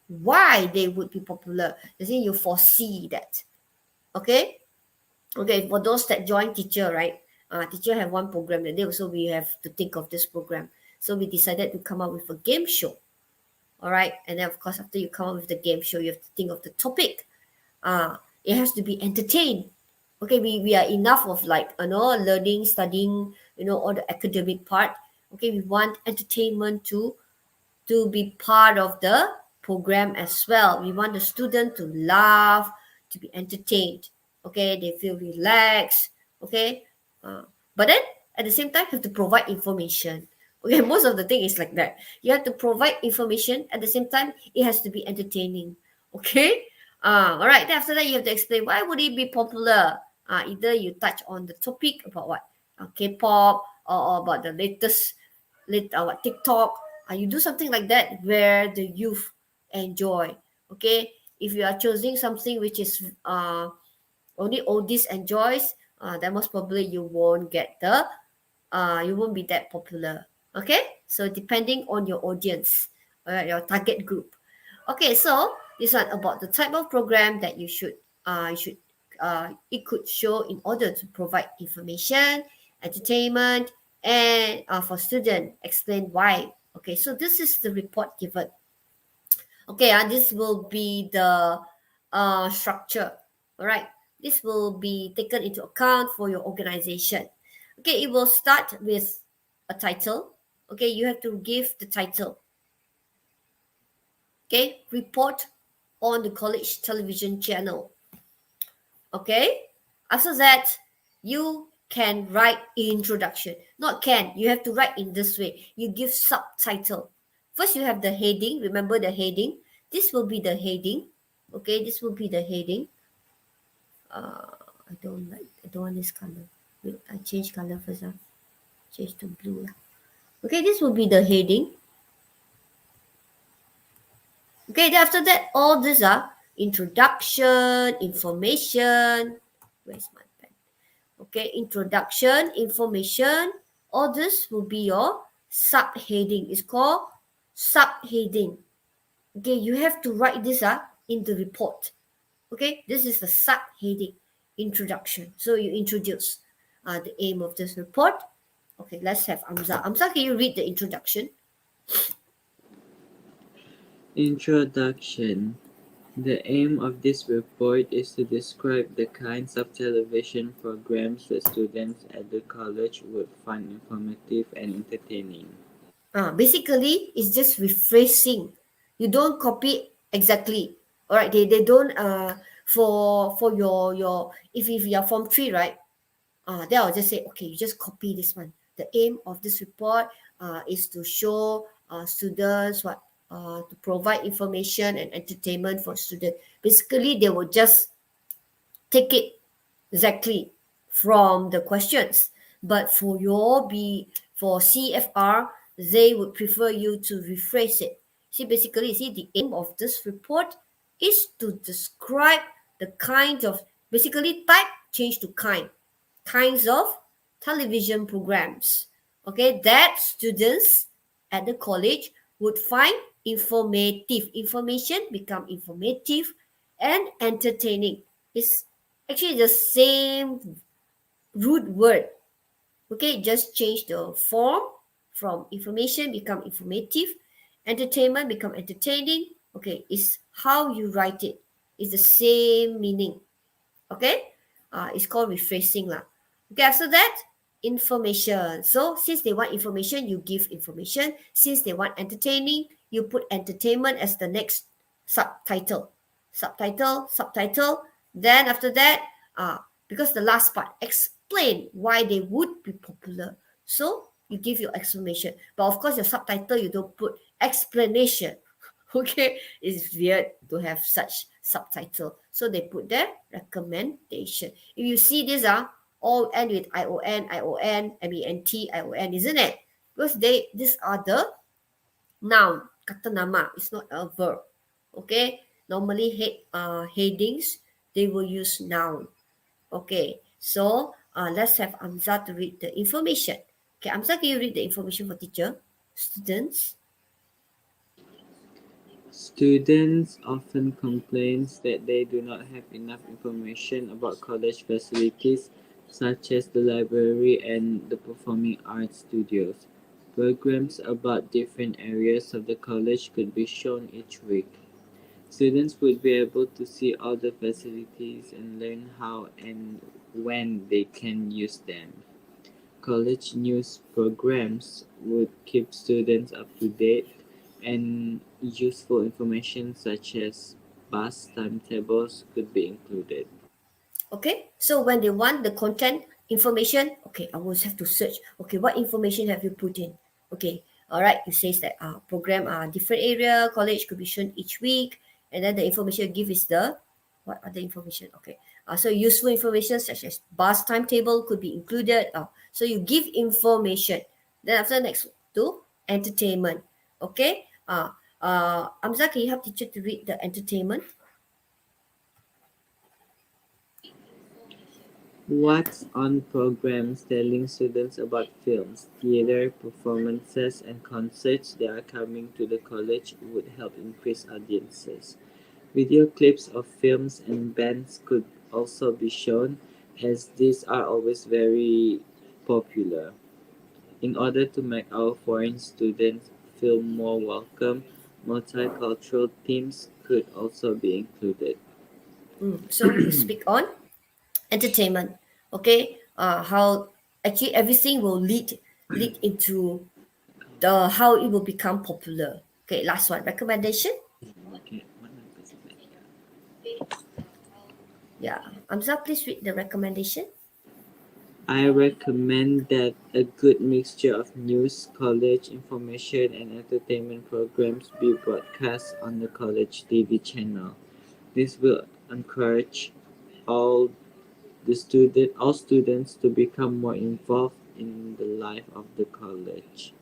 why they would be popular. As in, you foresee that. Okay? Okay, for those that join teacher, right? Teacher have one program that they also we have to think of this program. So we decided to come up with a game show. All right, and then of course after you come up with the game show, you have to think of the topic. It has to be entertained. Okay, we are enough of like learning, studying, all the academic part. Okay, we want entertainment to be part of the program as well. We want the student to laugh, to be entertained. Okay, they feel relaxed. Okay, but then at the same time, you have to provide information. Okay, most of the thing is like that. You have to provide information at the same time. It has to be entertaining. Okay, all right. Then after that, you have to explain why would it be popular. Either you touch on the topic about what K-pop or about the latest what TikTok. You do something like that where the youth enjoy. Okay, if you are choosing something which is only oldies enjoys, then most probably you won't get you won't be that popular. Okay, so depending on your audience, your target group. Okay, so this one about the type of program that it could show in order to provide information, entertainment, and for student explain why. Okay, so this is the report given. Okay, this will be the structure. All right, this will be taken into account for your organization. Okay, it will start with a title. Okay, you have to give the title. Okay, report on the college television channel. Okay, after that, you can write introduction. Not can, you have to write in this way. You give subtitle. First, you have the heading. Remember the heading. This will be the heading. Okay, this will be the heading. I don't want this color. Wait, I change color first. Change to blue. Okay, this will be the heading. Okay, then after that, all these are introduction, information. Where's my pen? Okay, introduction, information. All this will be your subheading. It's called subheading. Okay, you have to write this in the report. Okay, this is the subheading, introduction. So you introduce the aim of this report. Okay, let's have Amza. Amza, can you read the introduction? Introduction. The aim of this report is to describe the kinds of television programs that students at the college would find informative and entertaining. Basically, it's just rephrasing. You don't copy exactly. All right, they don't for your if you are form 3, right? Then I'll just say, okay, you just copy this one. The aim of this report is to show students what to provide information and entertainment for students. Basically, they will just take it exactly from the questions. But for CFR, they would prefer you to rephrase it. Basically, the aim of this report is to describe the kind of, basically type change to kinds of television programs, okay, that students at the college would find informative. Information become informative and entertaining. It's actually the same root word. Okay, just change the form from information become informative, entertainment become entertaining. Okay, it's how you write it. It's the same meaning. Okay, it's called rephrasing lah. Okay, after that, information. So since they want information, you give information. Since they want entertaining, you put entertainment as the next subtitle. Subtitle. Then after that, because the last part explain why they would be popular. So you give your explanation. But of course, your subtitle, you don't put explanation. Okay, it's weird to have such subtitle. So they put their recommendation. If you see this, all end with ION, MENT, ION, isn't it? Because these are the noun, kata nama. It's not a verb. Okay, normally headings, they will use noun. Okay, so let's have Amza to read the information. Okay, Amza, can you read the information for teacher? Students. Students often complain that they do not have enough information about college facilities such as the library and the performing arts studios. Programs about different areas of the college could be shown each week. Students would be able to see all the facilities and learn how and when they can use them. College news programs would keep students up to date, and useful information such as bus timetables could be included. Okay, so when they want the content information, okay, I will have to search. Okay, what information have you put in? Okay, all right, it says that program different area, college could be shown each week, and then the information you give is the, what other information? Okay, so useful information such as bus timetable could be included. So you give information. Then after next to entertainment. Okay, Amza, can you help teacher to read the entertainment? What's on programs telling students about films, theater, performances, and concerts that are coming to the college would help increase audiences. Video clips of films and bands could also be shown, as these are always very popular. In order to make our foreign students feel more welcome, multicultural themes could also be included. So you speak on entertainment. Okay, how actually everything will lead into the how it will become popular. Okay, last one, recommendation. Okay, Yeah, Amza, please read the recommendation. I recommend that a good mixture of news, college information, and entertainment programs be broadcast on the college TV channel. This will encourage all all students to become more involved in the life of the college.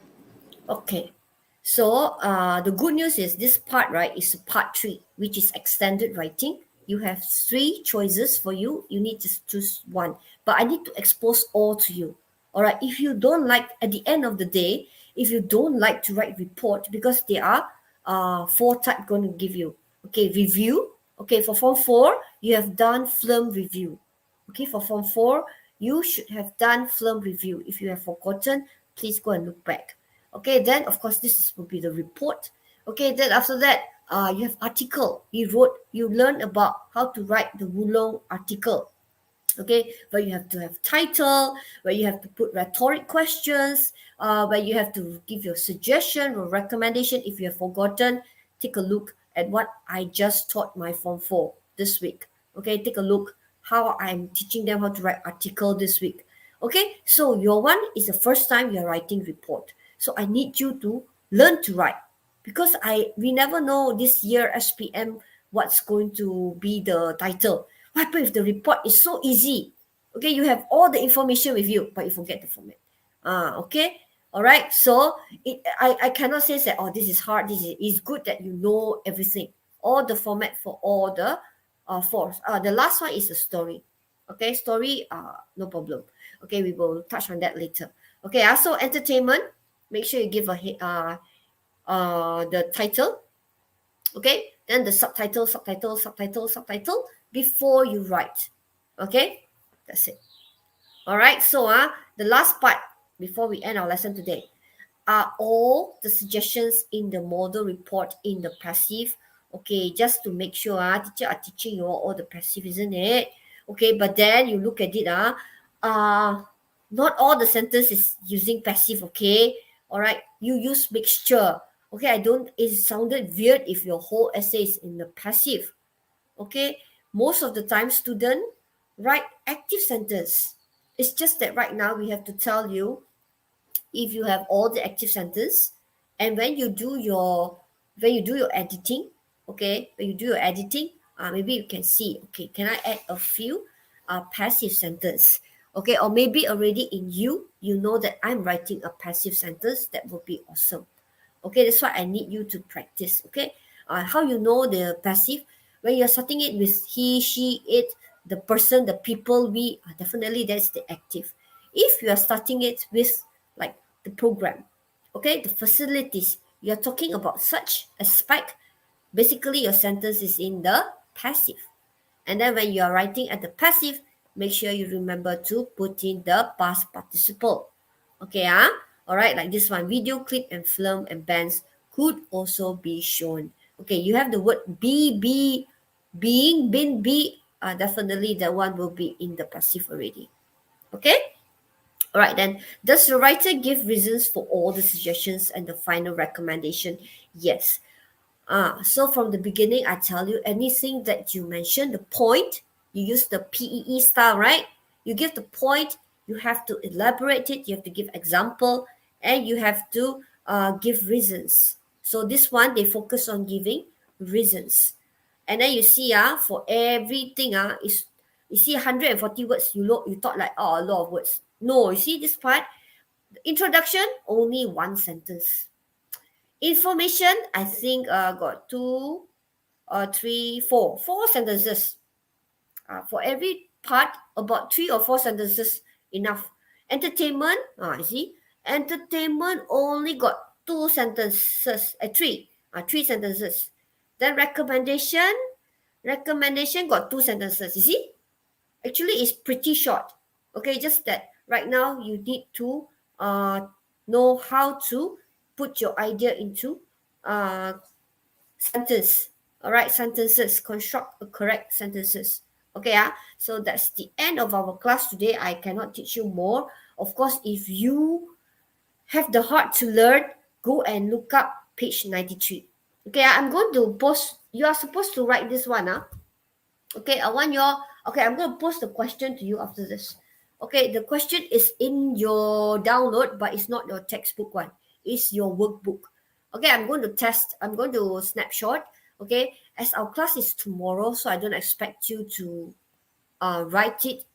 Okay, so the good news is this part, right, is part 3, which is extended writing. You have 3 choices for you. You need to choose one, but I need to expose all to you. All right, if you don't like, at the end of the day, if you don't like to write report, because there are 4 type going to give you. Okay, review. Okay, for form 4, you have done film review. Okay, for form 4, you should have done film review. If you have forgotten, please go and look back. Okay, then of course will be the report. Okay, then after that, you have article. You learn about how to write the Wulong article. Okay, where you have to have title, where you have to put rhetoric questions, where you have to give your suggestion or recommendation. If you have forgotten, take a look at what I just taught my form 4 this week. Okay, take a look how I'm teaching them how to write article this week. Okay, so your one is the first time you're writing report, so I need you to learn to write, because we never know this year SPM what's going to be the title. What happens if the report is so easy? Okay, you have all the information with you, but you forget the format. Okay, all right. So I cannot say that, oh, this is hard. It's good that you know everything, all the format for all the fours. The last one is a story. Okay, story. No problem. Okay, we will touch on that later. Okay, so entertainment. Make sure you give the title. Okay, then the subtitle before you write. Okay, that's it. All right, so the last part before we end our lesson today, are all the suggestions in the model report in the passive. Okay, just to make sure teacher are teaching you all the passive, isn't it? Okay, but then you look at it, not all the sentence is using passive. Okay, all right, you use mixture. Okay, it sounded weird if your whole essay is in the passive. Okay, most of the time student write active sentence. It's just that right now we have to tell you, if you have all the active sentence, and when you do your editing, okay, maybe you can see, okay, can I add a few passive sentence? Okay, or maybe already in you know that I'm writing a passive sentence. That would be awesome. Okay, that's why I need you to practice. Okay, how you know the passive? When you're starting it with he, she, it, the person, the people, we, definitely that's the active. If you are starting it with like the program, okay, the facilities, you're talking about such aspect, basically your sentence is in the passive. And then when you are writing at the passive, make sure you remember to put in the past participle. Okay, all right, like this one, video clip and film and bands could also be shown. Okay, you have the word be, being, been, be, definitely that one will be in the passive already. Okay, all right, then does the writer give reasons for all the suggestions and the final recommendation? Yes. So from the beginning, I tell you, anything that you mention, the point, you use the PEE style, right? You give the point, you have to elaborate it, you have to give example, and you have to give reasons. So this one, they focus on giving reasons. And then you see, for everything, you see 140 words, you thought like, oh, a lot of words. No, you see this part, introduction, only one sentence. Information, I think got 2, 3, 4 sentences. For every part, about 3 or 4 sentences enough. Entertainment, you see, entertainment only got 2 sentences, 3 sentences. Then recommendation got 2 sentences. You see, actually it's pretty short. Okay, just that right now you need to know how to put your idea into sentence. All right, sentences, construct a correct sentences. Okay, so that's the end of our class today. I cannot teach you more. Of course, if you have the heart to learn, go and look up page 93. Okay, I'm going to post, you are supposed to write this one. Okay, I'm going to post the question to you after this. Okay, the question is in your download, but it's not your textbook one. It's your workbook. Okay, I'm going to snapshot. Okay, as our class is tomorrow, so I don't expect you to write it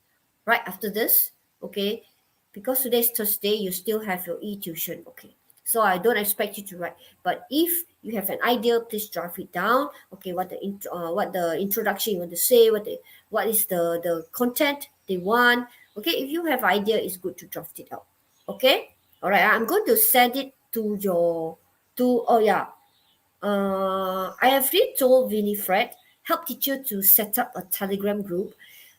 right after this. Okay, because today's Thursday, you still have your e-tuition. Okay, so I don't expect you to write. But if you have an idea, please draft it down. Okay, what the introduction you want to say, what is the content they want. Okay, if you have idea, it's good to draft it out. Okay. All right. I'm going to send it to your, oh yeah. I have already told Winifred, help teacher to set up a Telegram group.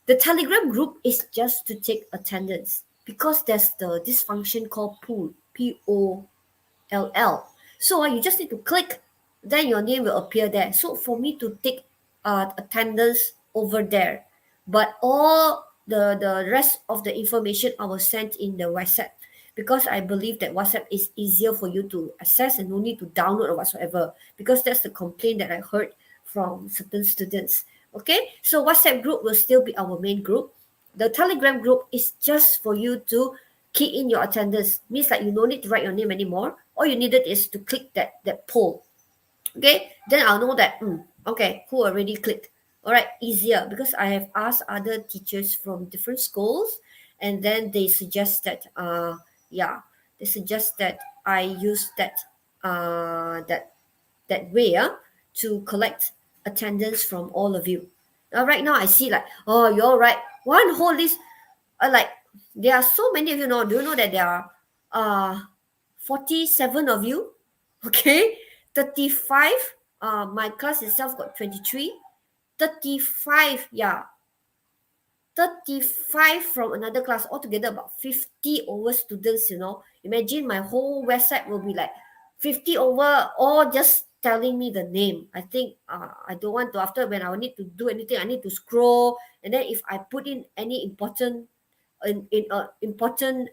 The Telegram group is just to take attendance because there's this function called pool, POLL. So you just need to click, then your name will appear there. So for me to take attendance over there, but all the rest of the information I will send in the WhatsApp because I believe that WhatsApp is easier for you to access and no need to download or whatsoever, because that's the complaint that I heard from certain students. Okay, so WhatsApp group will still be our main group. The Telegram group is just for you to key in your attendance. Means like you don't need to write your name anymore. All you needed is to click that poll. Okay, then I'll know that okay, who already clicked. All right, easier, because I have asked other teachers from different schools, and then they suggest that they suggest that I use that way to collect attendance from all of you. Right now I see like, oh, you're right, one whole list, like there are so many of you know. Do you know that there are 47 of you? Okay, 35. My class itself got 23. 35, yeah, 35 from another class, altogether about 50 over students, Imagine my whole website will be like 50 over, all just telling me the name. I think I don't want to, after when I need to do anything, I need to scroll, and then if I put in any important important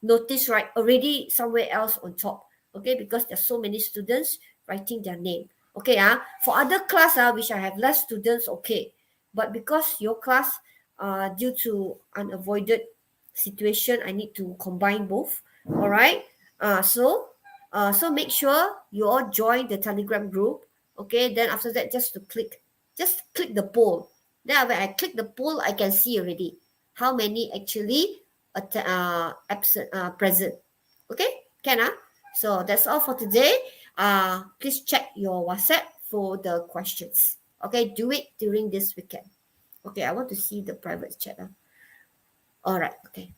notice, right, already somewhere else on top. Okay, because there's so many students writing their name. Okay, for other class which I have less students, okay, but because your class, due to unavoided situation, I need to combine both. All right, so make sure you all join the Telegram group. Okay, then after that, just click the poll. Then when I click the poll, I can see already how many actually present. Okay, can so that's all for today. Please check your WhatsApp for the questions. Okay, do it during this weekend. Okay, I want to see the private chat. All right, okay.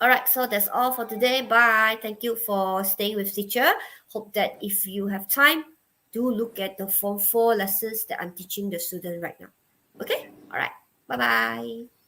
All right, so that's all for today. Bye. Thank you for staying with teacher. Hope that if you have time, do look at the Form 4 lessons that I'm teaching the student right now. Okay, all right. Bye-bye.